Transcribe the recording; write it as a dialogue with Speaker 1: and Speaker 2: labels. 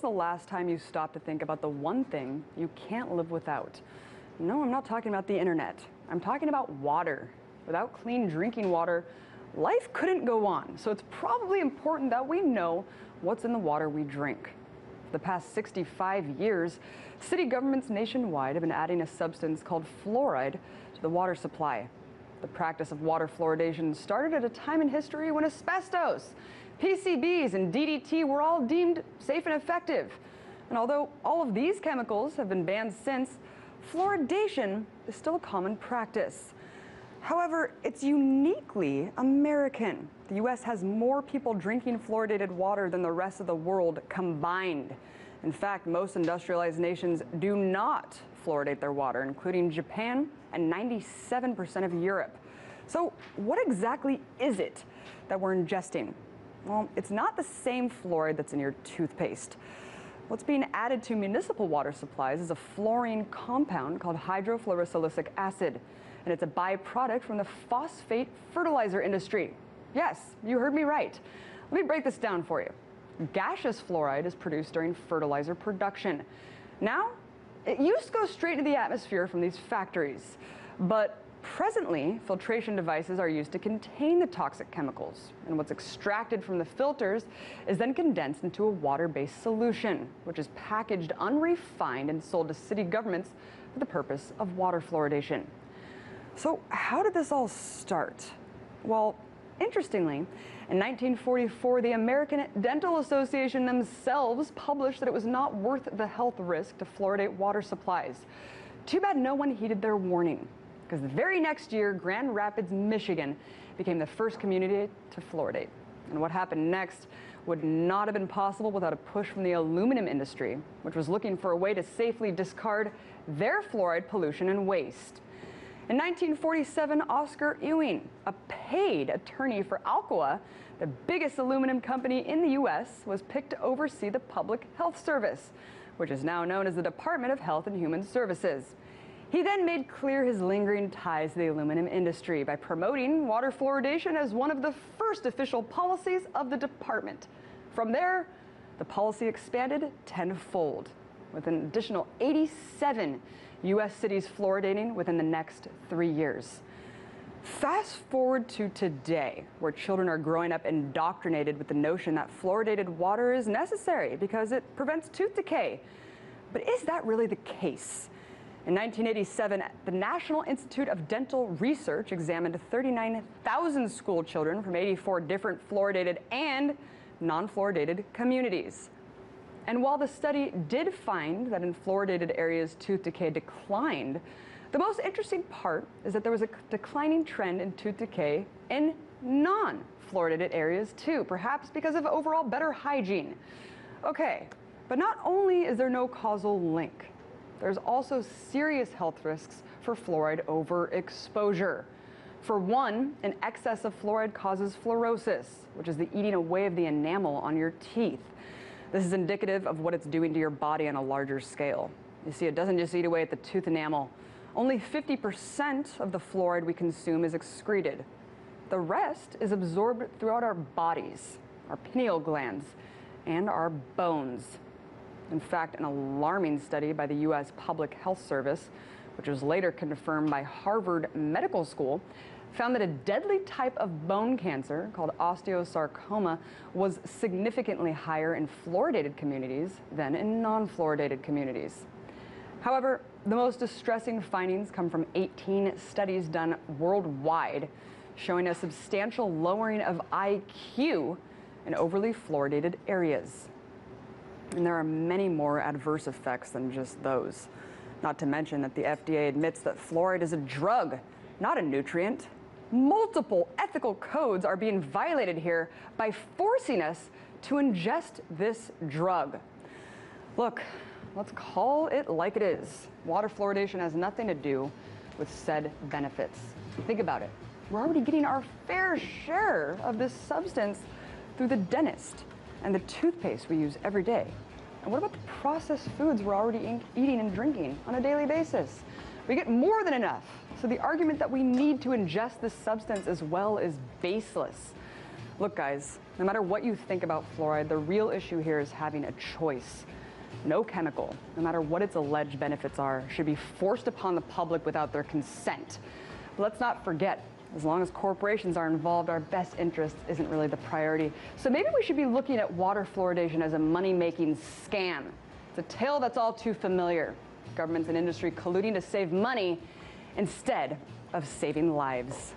Speaker 1: was the last time you stopped to think about the one thing you can't live without? No, I'm not talking about the internet. I'm talking about water. Without clean drinking water, life couldn't go on. So it's probably important that we know what's in the water we drink. For the past 65 years, city governments nationwide have been adding a substance called fluoride to the water supply. The practice of water fluoridation started at a time in history when asbestos, PCBs, and DDT were all deemed safe and effective. And although all of these chemicals have been banned since, fluoridation is still a common practice. However, it's uniquely American. The U.S. has more people drinking fluoridated water than the rest of the world combined. In fact, most industrialized nations do not fluoridate their water, including Japan and 97% of Europe. So what exactly is it that we're ingesting? Well, it's not the same fluoride that's in your toothpaste. What's being added to municipal water supplies is a fluorine compound called hydrofluorosilicic acid, and it's a byproduct from the phosphate fertilizer industry. Yes, you heard me right. Let me break this down for you. Gaseous fluoride is produced during fertilizer production. Now, it used to go straight into the atmosphere from these factories, but presently, filtration devices are used to contain the toxic chemicals, and what's extracted from the filters is then condensed into a water-based solution, which is packaged unrefined and sold to city governments for the purpose of water fluoridation. So how did this all start? Well, interestingly, in 1944, the American Dental Association themselves published that it was not worth the health risk to fluoridate water supplies. Too bad no one heeded their warning, because the very next year, Grand Rapids, Michigan became the first community to fluoridate. And what happened next would not have been possible without a push from the aluminum industry, which was looking for a way to safely discard their fluoride pollution and waste. In 1947, Oscar Ewing, a paid attorney for Alcoa, the biggest aluminum company in the U.S., was picked to oversee the Public Health Service, which is now known as the Department of Health and Human Services. He then made clear his lingering ties to the aluminum industry by promoting water fluoridation as one of the first official policies of the department. From there, the policy expanded tenfold, with an additional 87 U.S. cities fluoridating within the next 3 years. Fast forward to today, where children are growing up indoctrinated with the notion that fluoridated water is necessary because it prevents tooth decay. But is that really the case? In 1987, the National Institute of Dental Research examined 39,000 school children from 84 different fluoridated and non-fluoridated communities. And while the study did find that in fluoridated areas tooth decay declined, the most interesting part is that there was a declining trend in tooth decay in non-fluoridated areas too, perhaps because of overall better hygiene. Okay, but not only is there no causal link, there's also serious health risks for fluoride overexposure. For one, an excess of fluoride causes fluorosis, which is the eating away of the enamel on your teeth. This is indicative of what it's doing to your body on a larger scale. You see, it doesn't just eat away at the tooth enamel. Only 50% of the fluoride we consume is excreted. The rest is absorbed throughout our bodies, our pineal glands, and our bones. In fact, an alarming study by the U.S. Public Health Service, which was later confirmed by Harvard Medical School, found that a deadly type of bone cancer called osteosarcoma was significantly higher in fluoridated communities than in non-fluoridated communities. However, the most distressing findings come from 18 studies done worldwide, showing a substantial lowering of IQ in overly fluoridated areas. And there are many more adverse effects than just those. Not to mention that the FDA admits that fluoride is a drug, not a nutrient. Multiple ethical codes are being violated here by forcing us to ingest this drug. Look, let's call it like it is. Water fluoridation has nothing to do with said benefits. Think about it. We're already getting our fair share of this substance through the dentist and the toothpaste we use every day. And what about the processed foods we're already eating and drinking on a daily basis? We get more than enough. So the argument that we need to ingest this substance as well is baseless. Look, guys, no matter what you think about fluoride, the real issue here is having a choice. No chemical, no matter what its alleged benefits are, should be forced upon the public without their consent. But let's not forget, as long as corporations are involved, our best interest isn't really the priority. So maybe we should be looking at water fluoridation as a money-making scam. It's a tale that's all too familiar. Governments and industry colluding to save money instead of saving lives.